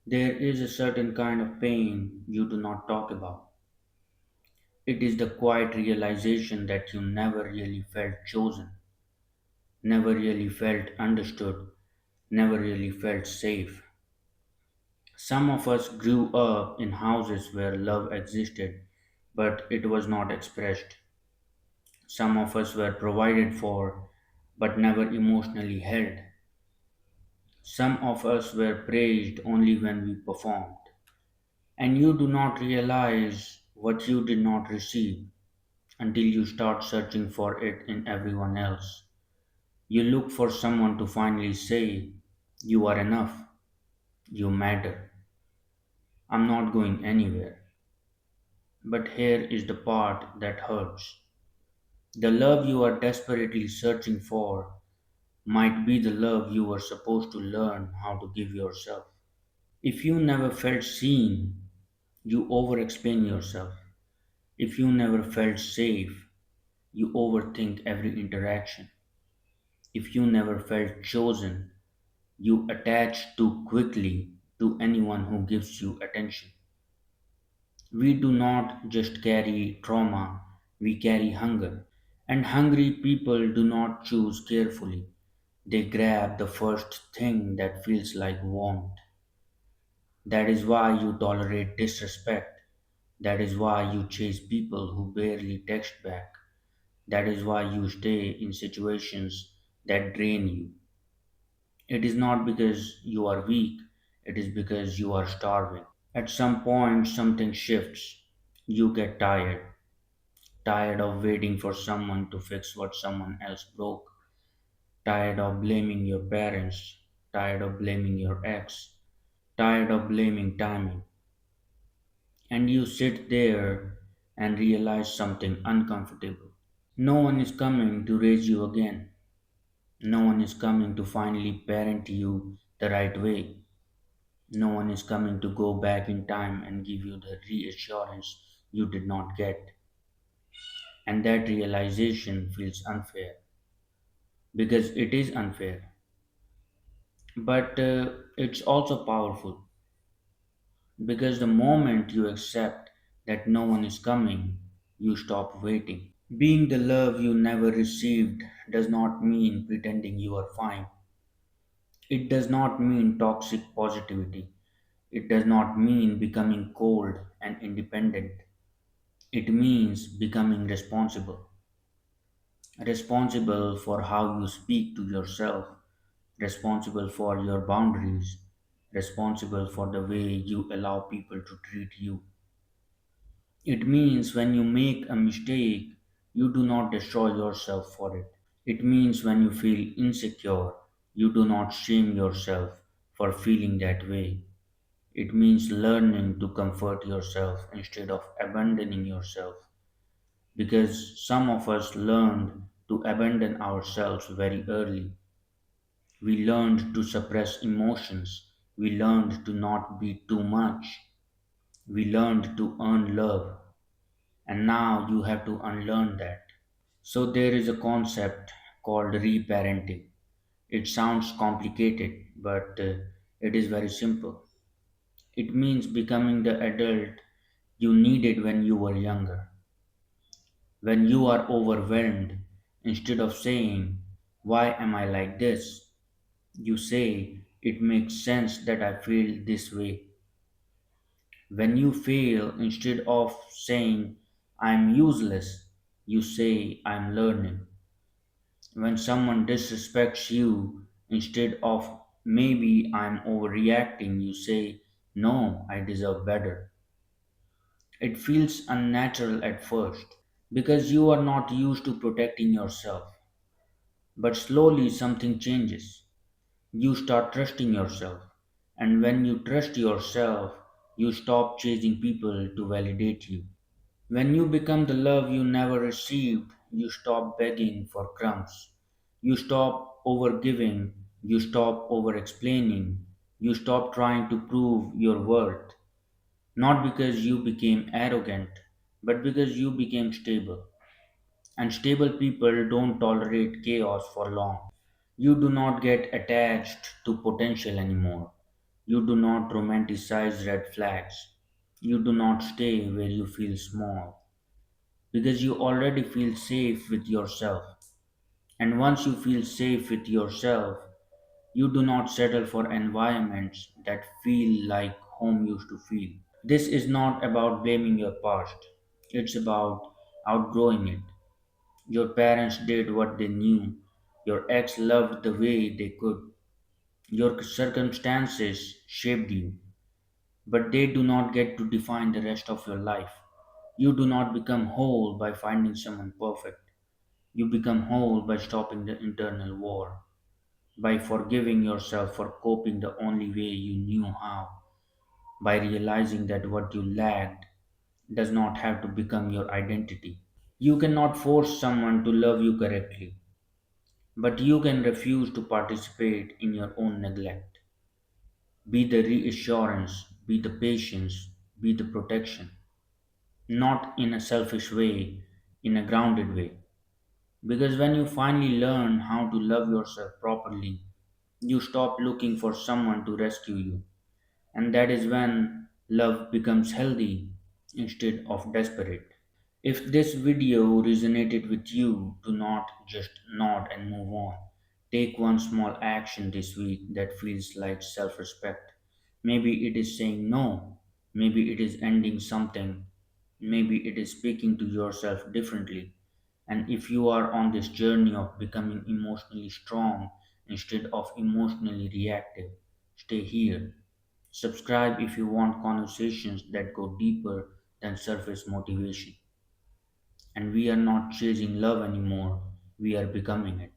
There is a certain kind of pain you do not talk about. It is the quiet realization that you never really felt chosen, never really felt understood, never really felt safe. Some of us grew up in houses where love existed, but it was not expressed. Some of us were provided for, but never emotionally held. Some of us were praised only when we performed. And you do not realize what you did not receive until you start searching for it in everyone else. You look for someone to finally say, "You are enough, you matter, I'm not going anywhere." But here is the part that hurts. The love you are desperately searching for might be the love you were supposed to learn how to give yourself. If you never felt seen, you over explain yourself. If you never felt safe, you overthink every interaction. If you never felt chosen, you attach too quickly to anyone who gives you attention. We do not just carry trauma, we carry hunger. And hungry people do not choose carefully. They grab the first thing that feels like warmth. That is why you tolerate disrespect. That is why you chase people who barely text back. That is why you stay in situations that drain you. It is not because you are weak, it is because you are starving. At some point, something shifts. You get tired, tired of waiting for someone to fix what someone else broke, tired of blaming your parents, tired of blaming your ex, tired of blaming timing. And you sit there and realize something uncomfortable. No one is coming to raise you again. No one is coming to finally parent you the right way. No one is coming to go back in time and give you the reassurance you did not get. And that realization feels unfair because it is unfair. But it's also powerful because the moment you accept that no one is coming, you stop waiting. Being the love you never received does not mean pretending you are fine. It does not mean toxic positivity. It does not mean becoming cold and independent. It means becoming responsible. Responsible for how you speak to yourself, responsible for your boundaries, responsible for the way you allow people to treat you. It means when you make a mistake, you do not destroy yourself for it. It means when you feel insecure, you do not shame yourself for feeling that way. It means learning to comfort yourself instead of abandoning yourself. Because some of us learned to abandon ourselves very early. We learned to suppress emotions. We learned to not be too much. We learned to earn love. And now you have to unlearn that. So there is a concept called reparenting. It sounds complicated, but it is very simple. It means becoming the adult you needed when you were younger. When you are overwhelmed, instead of saying, "Why am I like this?" you say, "It makes sense that I feel this way." When you fail, instead of saying, "I'm useless," you say, "I'm learning." When someone disrespects you, instead of "maybe I'm overreacting," you say, "No, I deserve better." It feels unnatural at first because you are not used to protecting yourself. But slowly something changes. You start trusting yourself. And when you trust yourself, you stop chasing people to validate you. When you become the love you never received, you stop begging for crumbs. You stop overgiving. You stop over explaining. You stop trying to prove your worth. Not because you became arrogant, but because you became stable. And stable people don't tolerate chaos for long. You do not get attached to potential anymore. You do not romanticize red flags. You do not stay where you feel small because you already feel safe with yourself. And once you feel safe with yourself, you do not settle for environments that feel like home used to feel. This is not about blaming your past, it's about outgrowing it. Your parents did what they knew, your ex loved the way they could, your circumstances shaped you, but they do not get to define the rest of your life. You do not become whole by finding someone perfect. You become whole by stopping the internal war, by forgiving yourself for coping the only way you knew how, by realizing that what you lacked does not have to become your identity. You cannot force someone to love you correctly, but you can refuse to participate in your own neglect. Be the reassurance, be the patience, be the protection. Not in a selfish way, in a grounded way. Because when you finally learn how to love yourself properly, you stop looking for someone to rescue you. And that is when love becomes healthy instead of desperate. If this video resonated with you, do not just nod and move on. Take one small action this week that feels like self respect. Maybe it is saying no, maybe it is ending something, maybe it is speaking to yourself differently. And if you are on this journey of becoming emotionally strong instead of emotionally reactive, stay here. Subscribe if you want conversations that go deeper than surface motivation. And we are not chasing love anymore, we are becoming it.